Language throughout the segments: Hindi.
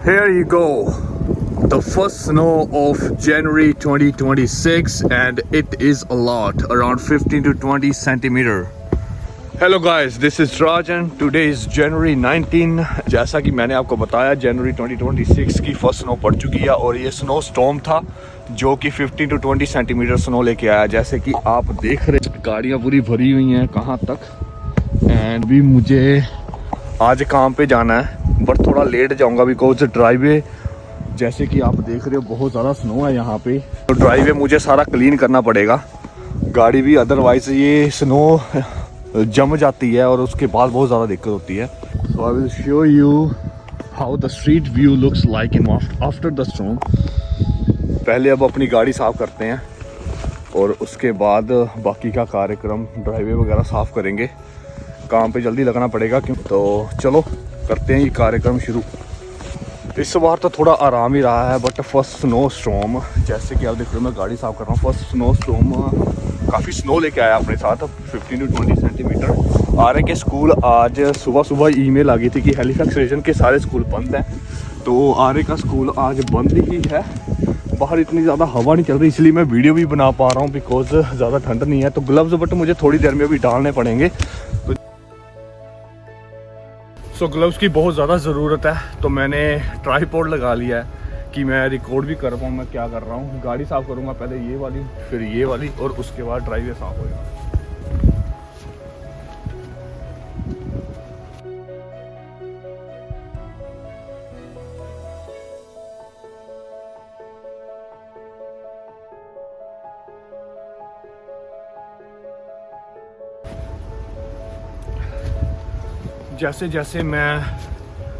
Here you go, the first snow of January 2026 and it is a lot, around 15 to 20 centimeter. Hello guys, this is Rajan. Today is January 19. जैसा कि मैंने आपको बताया जनवरी 2026 की फर्स्ट स्नो पड़ चुकी है और ये स्नो स्टॉर्म था जो कि 15 टू 20 सेंटीमीटर स्नो लेके आया। जैसे कि आप देख रहे हैं गाड़ियाँ पूरी भरी हुई हैं कहाँ तक। एंड भी मुझे आज काम पे जाना है बट थोड़ा लेट जाऊंगा बिकॉज ड्राइवे जैसे कि आप देख रहे हो बहुत ज़्यादा स्नो है यहाँ पे, तो ड्राइवे मुझे सारा क्लीन करना पड़ेगा गाड़ी भी, अदरवाइज ये स्नो जम जाती है और उसके बाद बहुत ज़्यादा दिक्कत होती है। So I will show you how the street view looks like in after the storm. पहले अब अपनी गाड़ी साफ़ करते हैं और उसके बाद बाकी का कार्यक्रम ड्राइवे वगैरह साफ़ करेंगे। काम पे जल्दी लगना पड़ेगा क्यों, तो चलो करते हैं ये कार्यक्रम शुरू। इस बार तो थोड़ा आराम ही रहा है बट फर्स्ट स्नो स्टॉर्म जैसे कि आप देख रहे हो मैं गाड़ी साफ़ कर रहा हूँ। फर्स्ट स्नो स्टॉर्म काफ़ी स्नो लेके आया अपने साथ 15 टू 20 सेंटीमीटर। आर के स्कूल आज सुबह सुबह ईमेल आ गई थी कि हैलिफैक्स रीजन के सारे स्कूल बंद हैं, तो आर का स्कूल आज बंद ही है। बाहर इतनी ज़्यादा हवा नहीं चल रही इसलिए मैं वीडियो भी बना पा रहा हूँ बिकॉज ज़्यादा ठंड नहीं है। तो ग्लव्स बट मुझे थोड़ी देर में भी डालने पड़ेंगे, तो ग्लव्स की बहुत ज़्यादा ज़रूरत है। तो मैंने ट्राइपॉड लगा लिया है कि मैं रिकॉर्ड भी कर पाऊँ मैं क्या कर रहा हूँ। गाड़ी साफ़ करूँगा पहले ये वाली फिर ये वाली और उसके बाद ड्राइवे साफ़ होगा। जैसे जैसे मैं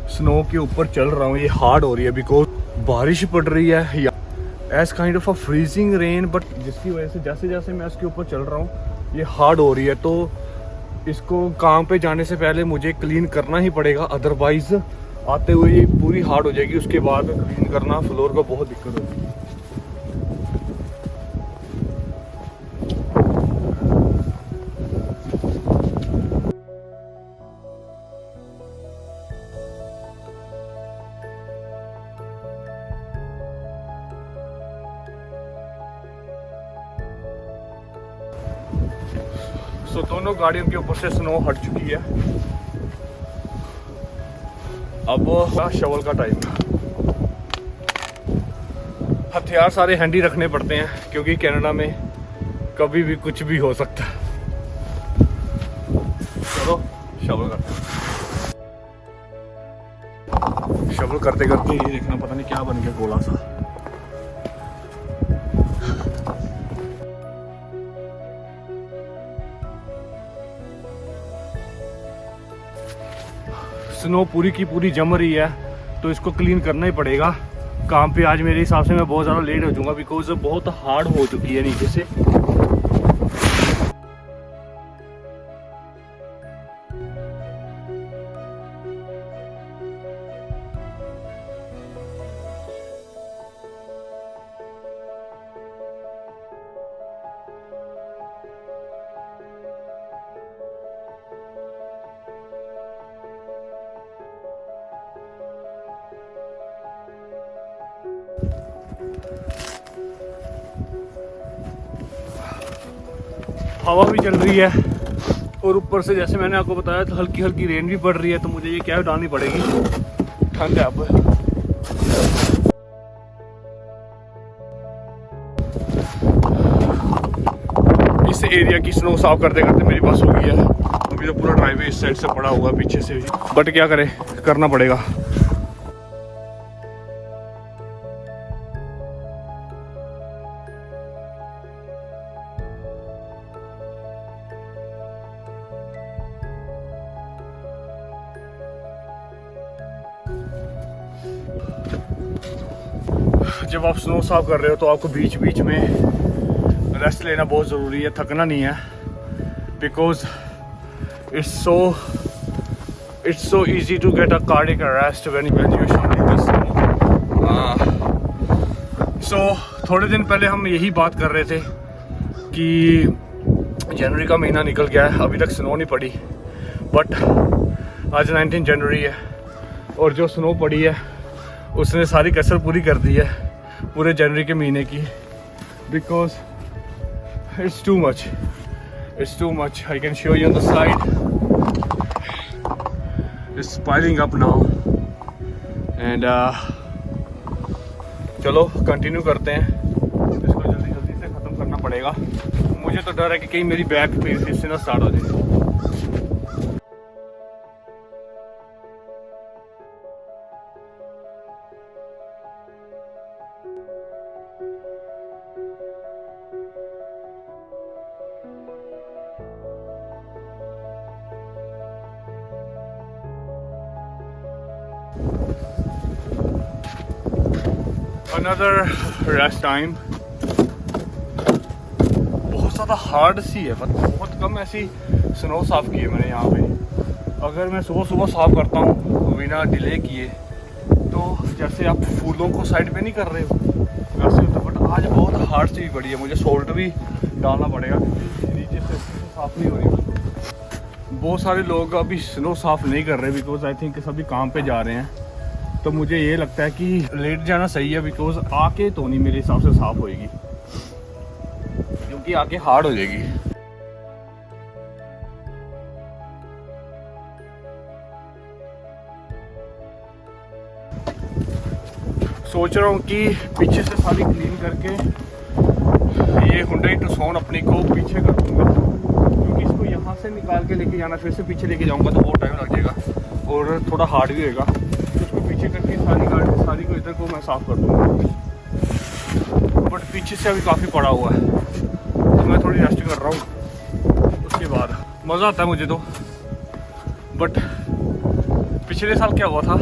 स्नो के ऊपर चल रहा हूँ ये हार्ड हो रही है बिकॉज बारिश पड़ रही है या as kind of a freezing rain, but जिसकी वजह से जैसे जैसे मैं इसके ऊपर चल रहा हूँ ये हार्ड हो रही है। तो इसको काम पे जाने से पहले मुझे क्लीन करना ही पड़ेगा, अदरवाइज आते हुए ये पूरी हार्ड हो जाएगी। उसके बाद क्लीन करना फ्लोर को बहुत दिक्कत होगी। तो दोनों गाड़ियों के ऊपर से स्नो हट चुकी है। अब शवल का टाइम। हथियार सारे हैंडी रखने पड़ते हैं क्योंकि कनाडा में कभी भी कुछ भी हो सकता है। चलो शवल करते हैं। शवल करते करते ये देखना पता नहीं क्या बन गया गोला सा। स्नो पूरी की पूरी जम रही है तो इसको क्लीन करना ही पड़ेगा। काम पे आज मेरे हिसाब से मैं बहुत ज़्यादा लेट हो जाऊंगा बिकॉज बहुत हार्ड हो चुकी है नीचे से। हवा भी चल रही है और ऊपर से जैसे मैंने आपको बताया तो हल्की हल्की रेन भी पड़ रही है, तो मुझे ये कैप डालनी पड़ेगी। ठंड है अब। इस एरिया की स्नो साफ करते करते मेरी बस हो गई है। अभी तो पूरा ड्राइवे इस साइड से पड़ा हुआ पीछे से भी, बट क्या करें करना पड़ेगा। जब आप स्नो साफ कर रहे हो तो आपको बीच बीच में रेस्ट लेना बहुत ज़रूरी है, थकना नहीं है because it's so easy to get a cardiac arrest when you shoveling the snow। So थोड़े दिन पहले हम यही बात कर रहे थे कि जनवरी का महीना निकल गया है, अभी तक स्नो नहीं पड़ी, बट आज 19 जनवरी है और जो स्नो पड़ी है उसने सारी कसर पूरी कर दी है पूरे जनवरी के महीने की, because it's too much. I can show you on the side, it's piling up now and चलो कंटिन्यू करते हैं। इसको जल्दी जल्दी से ख़त्म करना पड़ेगा। मुझे तो डर है कि कहीं मेरी बैक फिर से ना स्टार्ट हो जाए। Another rest time। बहुत ज़्यादा हार्ड सी है, मतलब बहुत कम ऐसी स्नो साफ़ की है मैंने यहाँ पे। अगर मैं सुबह सुबह साफ़ करता हूँ बिना डिले किए तो जैसे आप फूलों को साइड पे नहीं कर रहे हो वैसे होता, बट आज बहुत हार्ड सी पड़ी है। मुझे सोल्ट भी डालना पड़ेगा क्योंकि नीचे से साफ़ नहीं हो रही। बहुत सारे लोग अभी स्नो साफ़ नहीं कर रहे बिकॉज आई थिंक सभी काम पे जा रहे हैं। तो मुझे ये लगता है कि लेट जाना सही है, बिकॉज आके तो नहीं मेरे हिसाब से साफ़ होएगी, क्योंकि आके हार्ड हो जाएगी। सोच रहा हूँ कि पीछे से सारी क्लीन करके ये हुंडई टुक्सन अपनी को पीछे कर दूँगा, क्योंकि इसको यहाँ से निकाल के लेके जाना फिर से पीछे लेके जाऊँगा तो बहुत टाइम लग जाएगा और थोड़ा हार्ड भी होएगा। पीछे करके सारी को इधर को मैं साफ़ कर दूँगा, बट पीछे से अभी काफ़ी पड़ा हुआ है तो मैं थोड़ी रेस्ट कर रहा हूँ। उसके बाद मज़ा आता है मुझे तो। बट पिछले साल क्या हुआ था,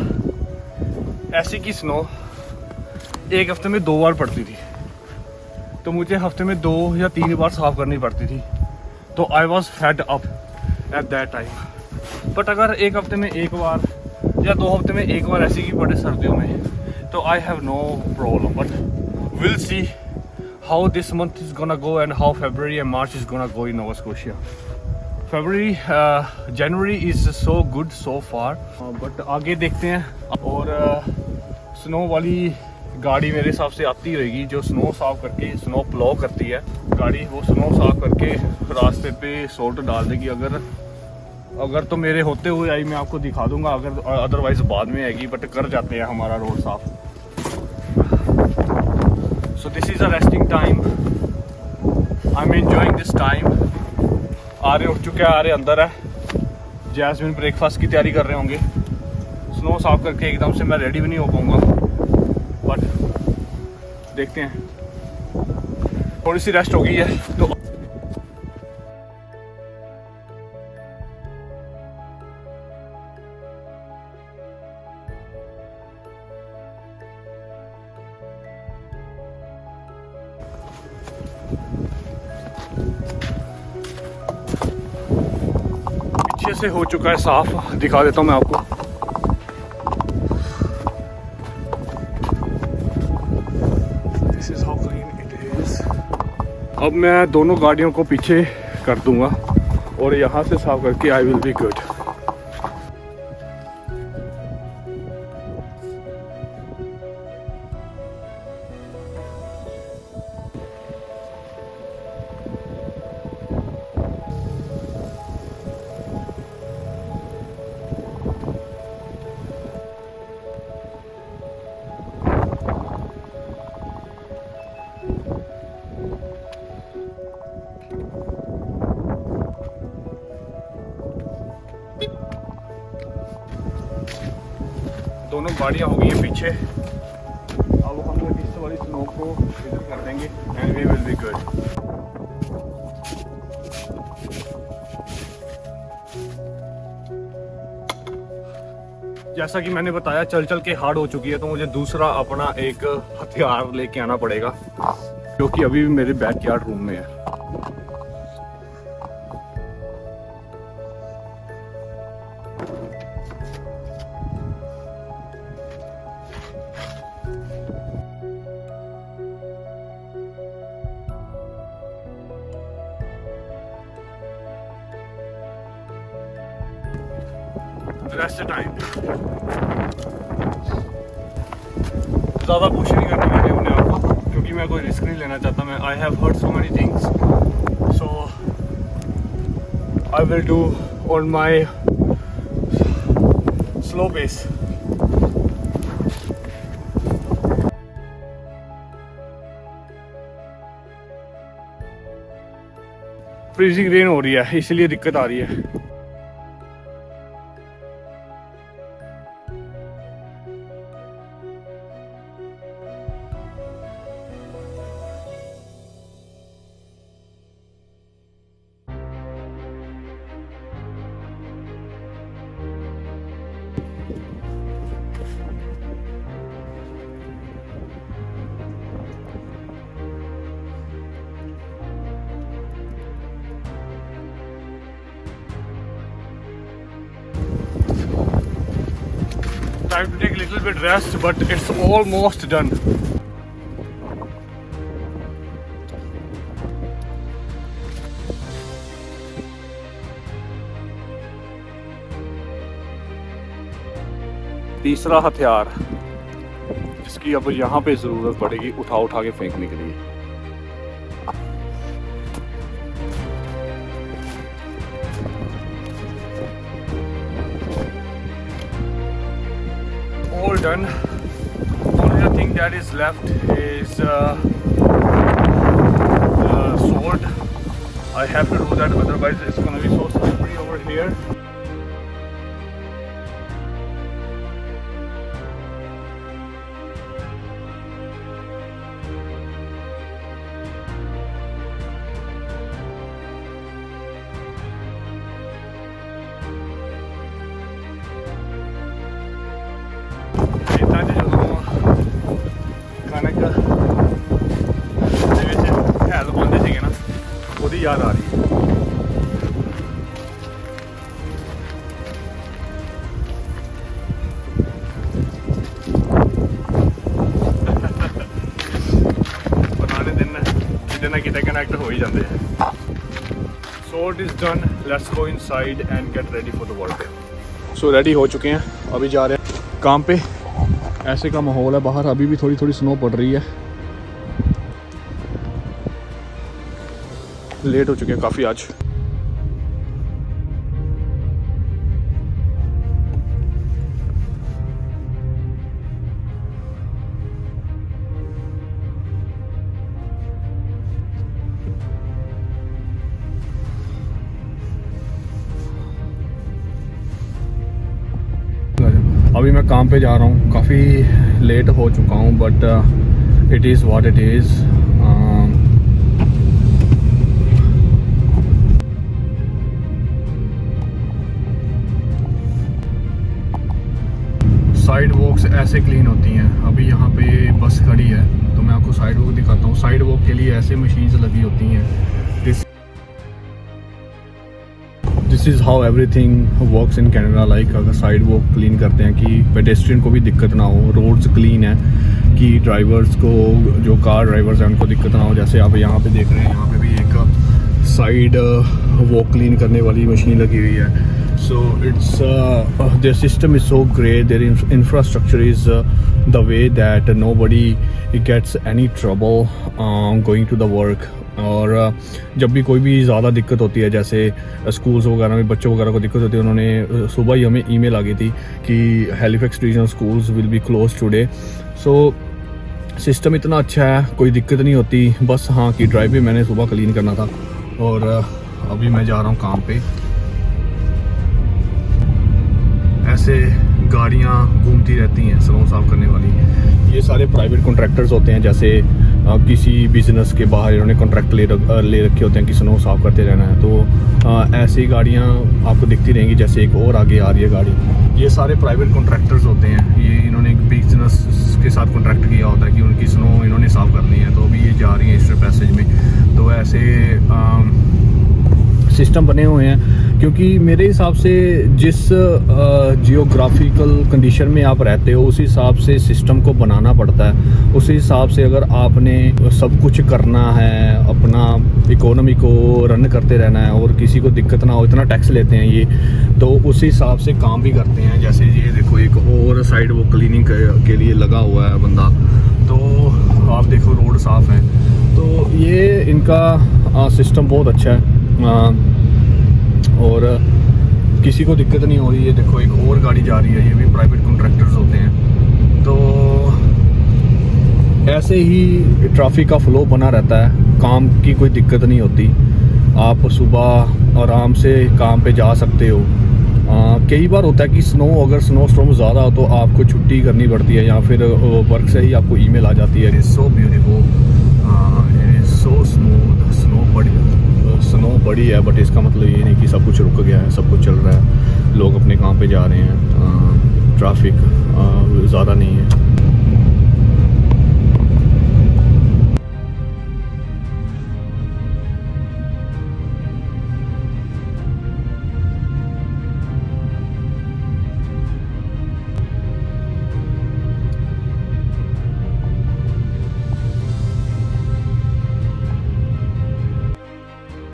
ऐसी की स्नो एक हफ्ते में 2 बार पड़ती थी, तो मुझे हफ्ते में 2 या 3 बार साफ़ करनी पड़ती थी। तो I was fed up at that time. But अगर एक हफ्ते में 1 बार या 2 हफ्ते में 1 बार ऐसी की पड़े सर्दियों में तो I have no problem. But will see how this month is gonna go and how February and March is gonna go in Nova Scotia. January is so good so far, but आगे देखते हैं। और स्नो वाली गाड़ी मेरे हिसाब से आती होगी जो स्नो साफ़ करके स्नो प्लो करती है गाड़ी, वो स्नो साफ़ करके रास्ते पे सोल्ट डाल देगी। अगर तो मेरे होते हुए आई मैं आपको दिखा दूंगा, अगर अदरवाइज बाद में आएगी। बट कर जाते हैं हमारा रोड साफ। So this is a resting time, I am enjoying this time. आरे उठ चुके हैं, आरे अंदर है, जैस्मिन ब्रेकफास्ट की तैयारी कर रहे होंगे। स्नो साफ करके एकदम से मैं रेडी भी नहीं हो पाऊँगा, बट देखते हैं। थोड़ी सी रेस्ट हो गई है तो पीछे से हो चुका है साफ, दिखा देता हूँ मैं आपको। This is how clean it is। अब मैं दोनों गाड़ियों को पीछे कर दूंगा और यहाँ से साफ करके आई विल बी गुड। दोनों गाड़ियाँ हो गई हैं पीछे। अब हम लोग इस वाली स्नो को इधर कर देंगे and we will be good. जैसा कि मैंने बताया चल चल के हार्ड हो चुकी है, तो मुझे दूसरा अपना एक हथियार लेके आना पड़ेगा, क्योंकि अभी भी मेरे बैकयार्ड रूम में है। Rest the time। ज़्यादा पुश नहीं करनी मैंने अपने आप को, क्योंकि मैं कोई रिस्क नहीं लेना चाहता। मैं I have heard so many things, so I will do on my slow pace. Freezing rain हो रही है, इसलिए दिक्कत आ रही है। Time to take a little bit rest, but it's almost done. तीसरा हथियार जिसकी अब यहाँ पे ज़रूरत पड़ेगी उठा के फेंकने के लिए। All done. Only the thing that is left is sword. I have to do that, otherwise it's gonna be so slippery over here. याद आ रही है। बनाने दिन ना कितने कनेक्ट हो ही जाते हैं। Sword is done. Let's go inside and get ready for the work. So ready हो चुके हैं, अभी जा रहे हैं काम पे। ऐसे का माहौल है बाहर, अभी भी थोड़ी थोड़ी स्नो पड़ रही है। लेट हो चुके हैं काफ़ी आज। अभी मैं काम पे जा रहा हूँ, काफ़ी लेट हो चुका हूँ, but it is what it is. Sidewalks ऐसे क्लीन होती हैं। अभी यहाँ पे बस खड़ी है तो मैं आपको साइड वॉक दिखाता हूँ। साइड वॉक के लिए ऐसे मशीन्स लगी होती हैं। This is how everything works in Canada. Like अगर साइड वॉक क्लीन करते हैं कि पेडेस्ट्रियन को भी दिक्कत ना हो, रोड्स क्लीन है कि ड्राइवर्स को, जो कार ड्राइवर्स हैं उनको दिक्कत ना हो। जैसे आप यहाँ पे देख रहे हैं, यहाँ पे भी एक साइड वॉक क्लीन करने वाली मशीन लगी हुई है। So it's their system is so great, their infrastructure is the way that nobody gets any trouble going to the work. और जब भी कोई भी ज़्यादा दिक्कत होती है, जैसे स्कूल्स वगैरह में बच्चों वगैरह को दिक्कत होती है, उन्होंने सुबह ही हमें ईमेल आ गई थी कि Halifax regional schools will be close today. So system इतना अच्छा है, कोई दिक्कत नहीं होती। बस हाँ कि ड्राइव भी मैंने सुबह क्लीन करना था और अभी मैं जा रहा हूँ काम पे। ऐसे गाड़ियाँ घूमती रहती हैं स्नो साफ करने वाली। ये सारे प्राइवेट कॉन्ट्रैक्टर्स होते हैं, जैसे किसी बिजनेस के बाहर इन्होंने कॉन्ट्रैक्ट ले रखे होते हैं कि स्नो साफ करते रहना है। तो ऐसी गाड़ियाँ आपको दिखती रहेंगी। जैसे एक और आगे आ रही है गाड़ी, ये सारे प्राइवेट कॉन्ट्रैक्टर्स होते हैं। ये इन्होंने एक बिजनेस के साथ कॉन्ट्रैक्ट किया होता है कि उनकी स्नो इन्होंने साफ करनी है। तो अभी ये जा रही है ईस्टर पैसेज में। तो ऐसे सिस्टम बने हुए हैं, क्योंकि मेरे हिसाब से जिस जियोग्राफिकल कंडीशन में आप रहते हो उस हिसाब से सिस्टम को बनाना पड़ता है। उस हिसाब से अगर आपने सब कुछ करना है, अपना इकोनॉमी को रन करते रहना है और किसी को दिक्कत ना हो, इतना टैक्स लेते हैं ये, तो उस हिसाब से काम भी करते हैं। जैसे ये देखो, एक और साइड वो क्लीनिंग के लिए लगा हुआ है बंदा। साफ़ हैं। तो ये इनका सिस्टम बहुत अच्छा है और किसी को दिक्कत नहीं हो रही है। देखो एक और गाड़ी जा रही है, ये भी प्राइवेट कॉन्ट्रैक्टर्स होते हैं। तो ऐसे ही ट्रैफिक का फ्लो बना रहता है, काम की कोई दिक्कत नहीं होती, आप सुबह आराम से काम पे जा सकते हो। कई बार होता है कि अगर स्नो स्टॉर्म ज़्यादा हो तो आपको छुट्टी करनी पड़ती है या फिर वर्क से ही आपको ईमेल आ जाती है। It's so beautiful, it is so smooth. Snow बड़ी है बट इसका मतलब ये नहीं कि सब कुछ रुक गया है, सब कुछ चल रहा है, लोग अपने काम पे जा रहे हैं, ट्रैफिक ज़्यादा नहीं है।